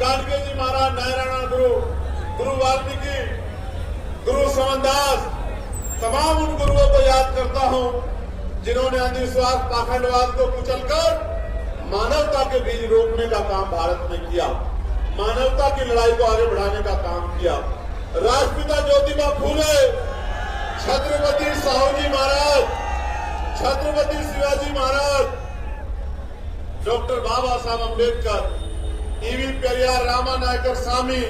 जानकी जी महाराज, नारायण गुरु, गुरु वाल्मीकि, गुरु समनदास, तमाम उन गुरुओं को याद करता हूं जिन्होंने अंधविश्वास पाखंडवाद को कुचलकर मानवता के बीज रोकने का काम भारत में किया, मानवता की लड़ाई को आगे बढ़ाने का काम किया। राष्ट्रपिता ज्योतिबा फूले, छत्रपति साहूजी महाराज, छत्रपति शिवाजी महाराज, डॉक्टर बाबा साहब अम्बेडकर, ईवी पेरियार रामानायकर स्वामी,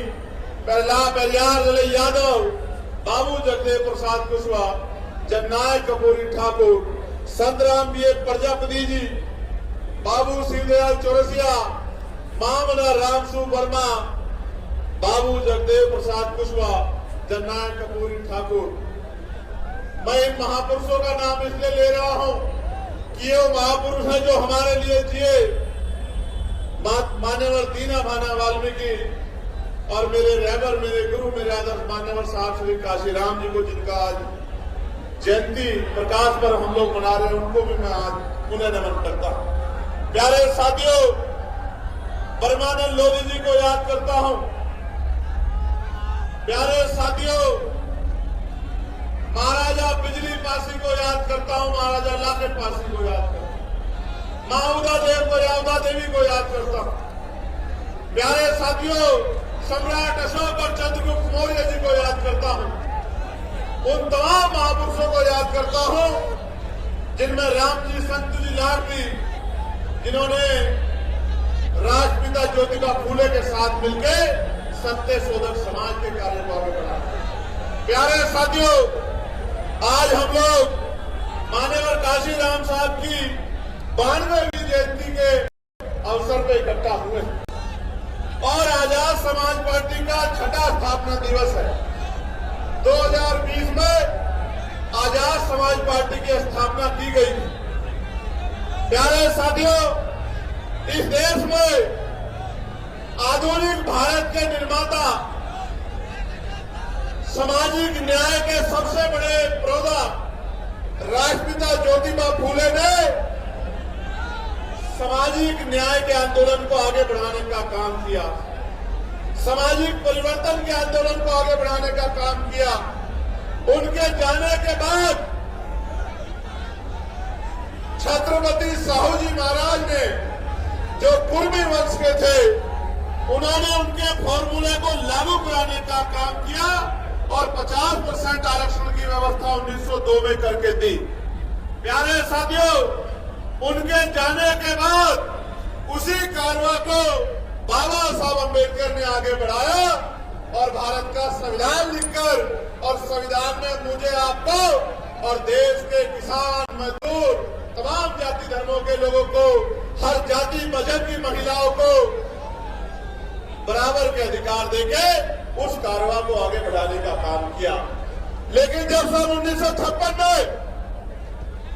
पेरियार लले यादव, बाबू जगदेव प्रसाद कुशवाहा, जननायक कपूरी ठाकुर, संतराम बी प्रजापति जी, बाबू सिंहदयाल चौरसिया, मामला रामसू वर्मा, बाबू जगदेव प्रसाद कुशवाहा, जननायक कपूरी ठाकुर। मैं इन महापुरुषों का नाम इसलिए ले रहा हूं कि ये महापुरुष है जो हमारे लिए जिए। मान्यवर दीना भाना वाल्मीकि और मेरे रहबर, मेरे गुरु, मेरे आदर्श मान्यवर साहब श्री काशीराम जी को, जिनका आज जयंती प्रकाश पर हम लोग मना रहे हैं, उनको भी मैं आज उन्हें नमन करता हूं। प्यारे साथियों, परमानंद लोधी जी को याद करता हूं। प्यारे साथियों, महाराजा बिजली पासी को याद करता हूं, महाराजा लाखेट पासी को याद करता हूं, माउदा देव को, यावदा देवी को याद करता हूं। प्यारे साथियों, सम्राट अशोक और चंद्रगुप्त मौर्य जी को याद करता हूं। उन तमाम महापुरुषों को याद करता हूं जिनमें रामजी संत जी लाडली, जिन्होंने राष्ट्रपिता ज्योतिबा फूले के साथ मिलकर सत्य शोधक समाज के कार्य को आगे बढ़ाया। प्यारे साथियों, आज हम लोग मान्यवर काशीराम साहब की 92वीं जयंती के अवसर पर इकट्ठा हुए और आजाद समाज पार्टी का छठा स्थापना दिवस है। 2020 में आजाद समाज पार्टी की स्थापना की गई थी। प्यारे साथियों, इस देश में आधुनिक भारत के निर्माता, सामाजिक न्याय के सबसे बड़े प्रोदा राष्ट्रपिता ज्योतिबा फूले ने सामाजिक न्याय के आंदोलन को आगे बढ़ाने का काम किया, सामाजिक परिवर्तन के आंदोलन को आगे बढ़ाने का काम किया। उनके जाने के बाद छत्रपति साहूजी महाराज ने, जो कुर्मी वंश के थे, उन्होंने उनके फॉर्मूले को लागू कराने का काम किया और 50% आरक्षण की व्यवस्था 1902 में करके दी। प्यारे साथियों, उनके जाने के बाद उसी कारवा को बाबा साहब अम्बेडकर ने आगे बढ़ाया और भारत का संविधान लिखकर, और संविधान में मुझे, आपको और देश के किसान, मजदूर, तमाम जाति धर्मों के लोगों को, हर जाति मजहब की महिलाओं को बराबर के अधिकार देके उस कारवा को आगे बढ़ाने का काम किया। लेकिन जब सन 1956 में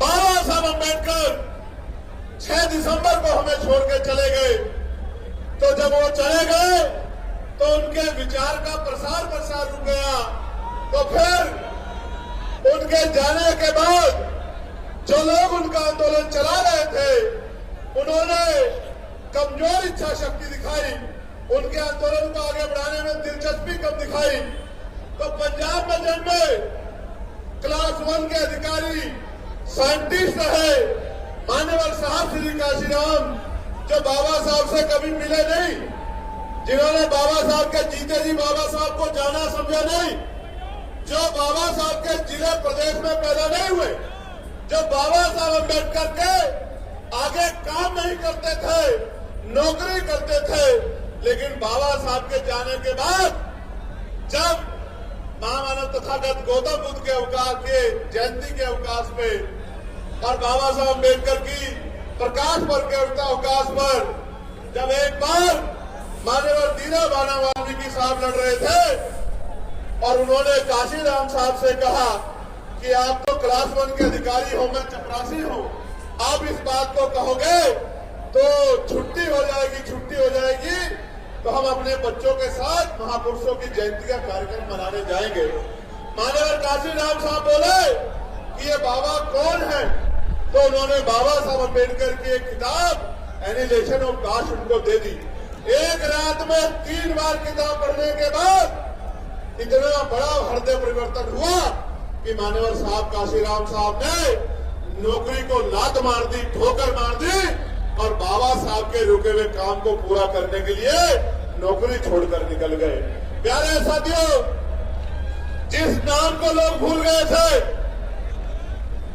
बाबा साहब अम्बेडकर 6 दिसंबर को हमें छोड़ के चले गए, तो जब वो चले गए तो उनके विचार का प्रसार रुक गया। तो फिर उनके जाने के बाद जो लोग उनका आंदोलन चला रहे थे, उन्होंने कमजोर इच्छा शक्ति दिखाई, उनके आंदोलन को आगे बढ़ाने में दिलचस्पी कम दिखाई। तो पंजाब में जन्मे क्लास 1 के अधिकारी, साइंटिस्ट रहे मान्यवर साहब श्री काशीराम, जो बाबा साहब से कभी मिले नहीं, जिन्होंने बाबा साहब के जीते जी बाबा साहब को जाना समझा नहीं, जो बाबा साहब के जिले प्रदेश में पैदा नहीं हुए, जो बाबा साहब अम्बेडकर के आगे काम नहीं करते थे, नौकरी करते थे, लेकिन बाबा साहब के जाने के बाद जब महामानव तथागत गौतम बुद्ध के अवकाश के जयंती के अवकाश पे और बाबा साहब अम्बेडकर की प्रकाश पर्व के अवकाश पर जब एक बार मान्यवर दीना भाना वाल्मीकि साहब लड़ रहे थे और उन्होंने काशीराम साहब से कहा कि आप तो क्लास 1 के अधिकारी हो, मैं चपरासी हूं, आप इस बात को कहोगे तो छुट्टी हो जाएगी, तो हम अपने बच्चों के साथ महापुरुषों की जयंती का कार्यक्रम मनाने जाएंगे। मान्यवर काशीराम साहब बोले कि ये बाबा कौन है, तो उन्होंने बाबा साहब अम्बेडकर की एक किताब एनिलेशन ऑफ कास्ट उनको दे दी। एक रात में 3 बार किताब पढ़ने के बाद इतना बड़ा हृदय परिवर्तन हुआ कि मान्यवर साहब काशीराम साहब ने नौकरी को लात मार दी, ठोकर मार दी और बाबा साहब के रुके हुए काम को पूरा करने के लिए नौकरी छोड़कर निकल गए। प्यारे साथियों, जिस नाम को लोग भूल गए थे,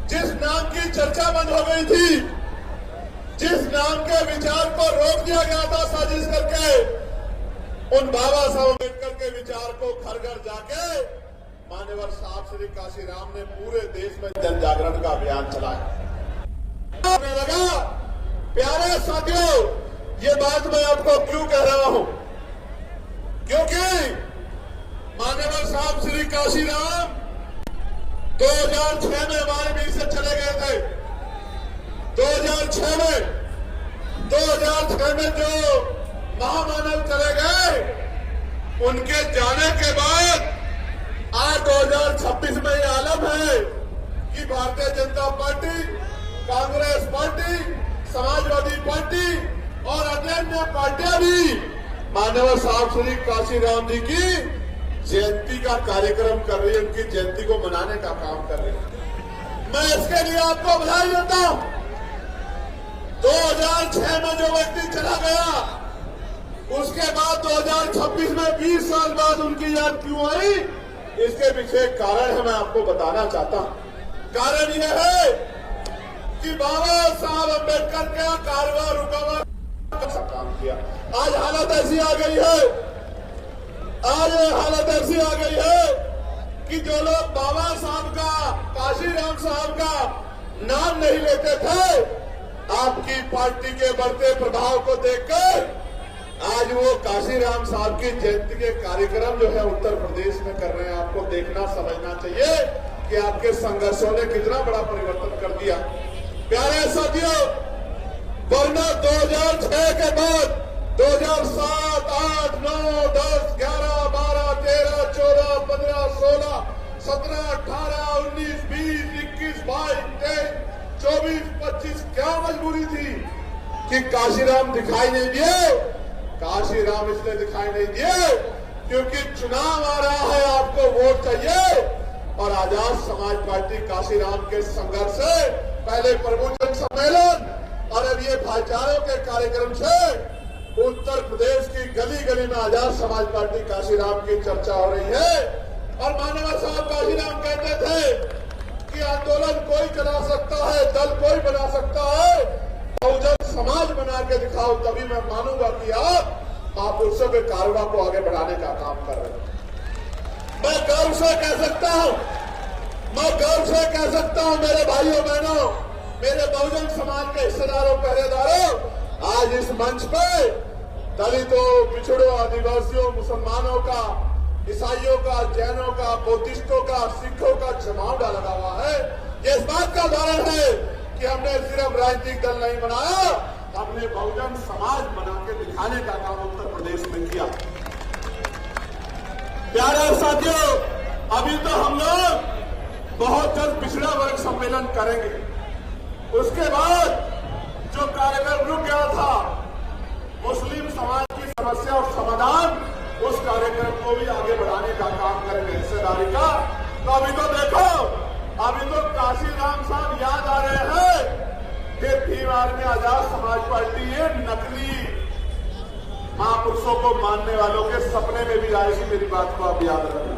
जिस नाम की चर्चा बंद हो गई थी, जिस नाम के विचार को रोक दिया गया था साजिश करके, उन बाबा साहब अम्बेडकर के विचार को घर घर जाके मान्यवर साहब श्री काशीराम ने पूरे देश में जन जागरण का अभियान चलाया। लगा प्यारे साथियों, ये बात मैं आपको क्यों कह रहा हूं, क्योंकि मान्यवर साहब श्री काशीराम 2006 में हमारे बीच से चले गए थे। 2006 में जो महामानव चले गए, उनके जाने के बाद आज 2026 में ये आलम है कि Bharatiya Janata party, Congress party, Samajwadi party और अन्य पार्टियां भी मान्यवर साहब श्री काशीराम जी की जयंती का कार्यक्रम कर रही है, उनकी जयंती को मनाने का काम कर रही है। मैं इसके लिए आपको बधाई देता हूं। 2006 में जो व्यक्ति चला गया, उसके बाद 2026 में 20 साल बाद उनकी याद क्यों आई, इसके पीछे कारण है, मैं आपको बताना चाहता हूं। कारण यह है कि बाबा साहब अम्बेडकर का कारवां रुका हुआ काम किया। आज हालत ऐसी आ गई है, आज हालत ऐसी आ गई है कि जो लोग बाबा साहब का, काशीराम साहब का नाम नहीं लेते थे, आपकी पार्टी के बढ़ते प्रभाव को देखकर आज वो काशीराम साहब की जयंती के कार्यक्रम जो है उत्तर प्रदेश में कर रहे हैं। आपको देखना समझना चाहिए कि आपके संघर्षों ने कितना बड़ा परिवर्तन कर दिया। प्यारे साथियों, वरना 2006 के बाद 2007, 8, 9, 10, 11, 12, 13, 14, 15, 16, 17, 18, 19, 20, 21, 22, 23, 24, 25 क्या मजबूरी थी कि काशीराम दिखाई नहीं दिए। काशीराम इसलिए दिखाई नहीं दिए क्योंकि चुनाव आ रहा है, आपको वोट चाहिए। और आजाद समाज पार्टी काशीराम के संघर्ष से पहले प्रबोधन सम्मेलन और अब ये भाईचारों के कार्यक्रम से उत्तर प्रदेश की गली गली में आजाद समाज पार्टी काशीराम की चर्चा हो रही है। और मान्यवर साहब काशीराम कहते थे कि आंदोलन कोई चला सकता है, दल कोई बना सकता है, बहुजन समाज बना के दिखाओ, तभी मैं मानूंगा कि आप महापुरुषों के कारवां को आगे बढ़ाने का काम कर रहे हैं। मैं गर्व से कह सकता हूं, मेरे भाइयों बहनों, मेरे बहुजन समाज के हिस्सेदारों, पहरेदारों, आज इस मंच पे दलितों, पिछड़ों, आदिवासियों, मुसलमानों का, ईसाइयों का, जैनों का, बौद्धिस्टों का, सिखों का जमावड़ा लगा हुआ है। ये इस बात का उदाहरण है कि हमने सिर्फ राजनीतिक दल नहीं बनाया, हमने बहुजन समाज बना के दिखाने का काम उत्तर प्रदेश में किया। प्यारे साथियों, अभी तो हम लोग बहुत जल्द पिछड़ा वर्ग सम्मेलन करेंगे। उसके बाद जो कार्यक्रम रुक गया था, मुस्लिम समाज की समस्या और समाधान, उस कार्यक्रम को भी आगे बढ़ाने का काम करेंगे हिस्सेदारी का। तो अभी तो देखो, अभी तो काशीराम साहब याद आ रहे हैं कि भीम आर्मी आजाद समाज पार्टी ये नकली महापुरुषों को मानने वालों के सपने में भी आई थी। मेरी बात को आप याद रखना।